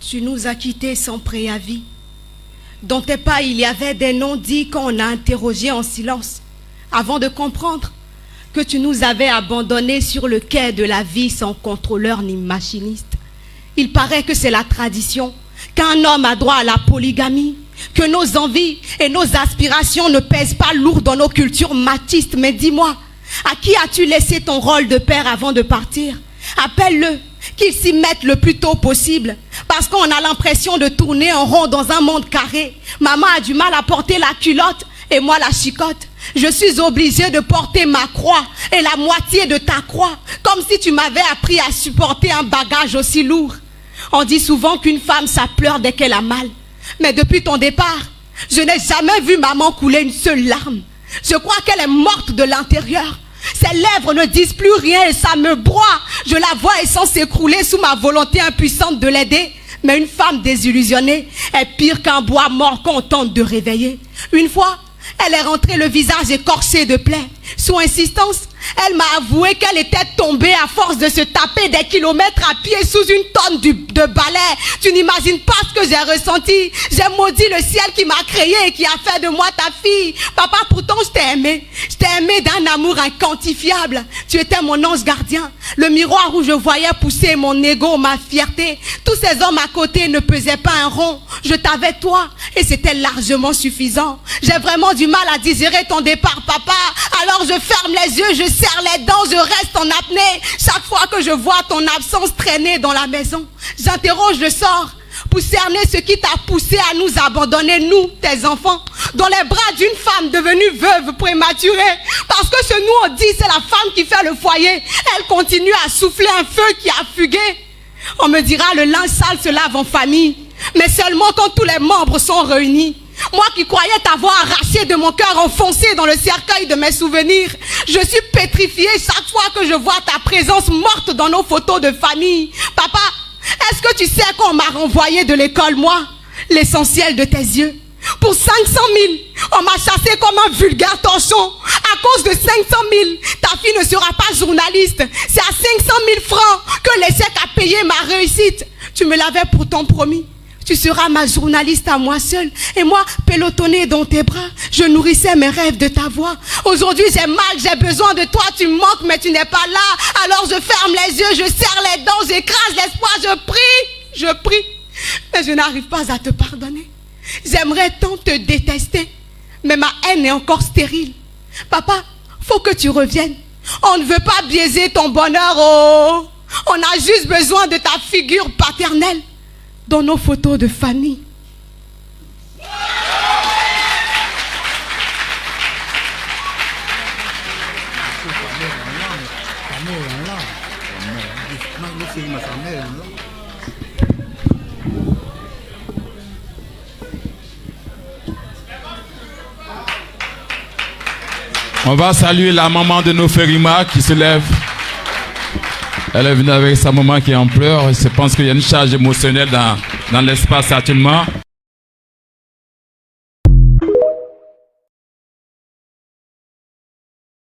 Tu nous as quittés sans préavis. Dans tes pas, il y avait des noms dits qu'on a interrogés en silence, avant de comprendre que tu nous avais abandonnés sur le quai de la vie sans contrôleur ni machiniste. Il paraît que c'est la tradition, qu'un homme a droit à la polygamie, que nos envies et nos aspirations ne pèsent pas lourd dans nos cultures machistes. Mais dis-moi, à qui as-tu laissé ton rôle de père avant de partir? Appelle-le, qu'il s'y mette le plus tôt possible, parce qu'on a l'impression de tourner en rond dans un monde carré. Maman a du mal à porter la culotte et moi la chicotte. Je suis obligée de porter ma croix et la moitié de ta croix, comme si tu m'avais appris à supporter un bagage aussi lourd. On dit souvent qu'une femme, ça pleure dès qu'elle a mal. Mais depuis ton départ, je n'ai jamais vu maman couler une seule larme. Je crois qu'elle est morte de l'intérieur. Ses lèvres ne disent plus rien et ça me broie. Je la vois et sans s'écrouler sous ma volonté impuissante de l'aider. Mais une femme désillusionnée est pire qu'un bois mort qu'on tente de réveiller. Une fois, elle est rentrée le visage écorché de plaies. Sous insistance, elle m'a avoué qu'elle était tombée à force de se taper des kilomètres à pied sous une tonne de balais. Tu n'imagines pas ce que j'ai ressenti. J'ai maudit le ciel qui m'a créé et qui a fait de moi ta fille. Papa, pourtant je t'ai aimé. Je t'ai aimé d'un amour inquantifiable. Tu étais mon ange gardien, le miroir où je voyais pousser mon ego, ma fierté. Tous ces hommes à côté ne pesaient pas un rond. Je t'avais toi et c'était largement suffisant. J'ai vraiment du mal à digérer ton départ, papa. Alors je ferme les yeux, je serre les dents, je reste en apnée. Chaque fois que je vois ton absence traîner dans la maison, j'interroge le sort pour cerner ce qui t'a poussé à nous abandonner, nous, tes enfants, dans les bras d'une femme devenue veuve prématurée. Parce que ce nous, on dit, c'est la femme qui fait le foyer. Elle continue à souffler un feu qui a fugué. On me dira, le linge sale se lave en famille, mais seulement quand tous les membres sont réunis. Moi qui croyais t'avoir arraché de mon cœur, enfoncé dans le cercueil de mes souvenirs, je suis pétrifiée chaque fois que je vois ta présence morte dans nos photos de famille. Papa, est-ce que tu sais qu'on m'a renvoyé de l'école, moi, l'essentiel de tes yeux? Pour 500 000, on m'a chassé comme un vulgaire torchon. À cause de 500 000, ta fille ne sera pas journaliste. C'est à 500 000 francs que l'échec a payé ma réussite. Tu me l'avais pourtant promis. Tu seras ma journaliste à moi seule. Et moi, pelotonnée dans tes bras, je nourrissais mes rêves de ta voix. Aujourd'hui, j'ai mal, j'ai besoin de toi. Tu me manques, mais tu n'es pas là. Alors je ferme les yeux, je serre les dents, j'écrase l'espoir, je prie. Mais je n'arrive pas à te pardonner. J'aimerais tant te détester, mais ma haine est encore stérile. Papa, faut que tu reviennes. On ne veut pas biaiser ton bonheur, oh. On a juste besoin de ta figure paternelle dans nos photos de famille. On va saluer la maman de Noferima qui se lève. Elle est venue avec sa maman qui est en pleurs. Je pense qu'il y a une charge émotionnelle dans l'espace actuellement.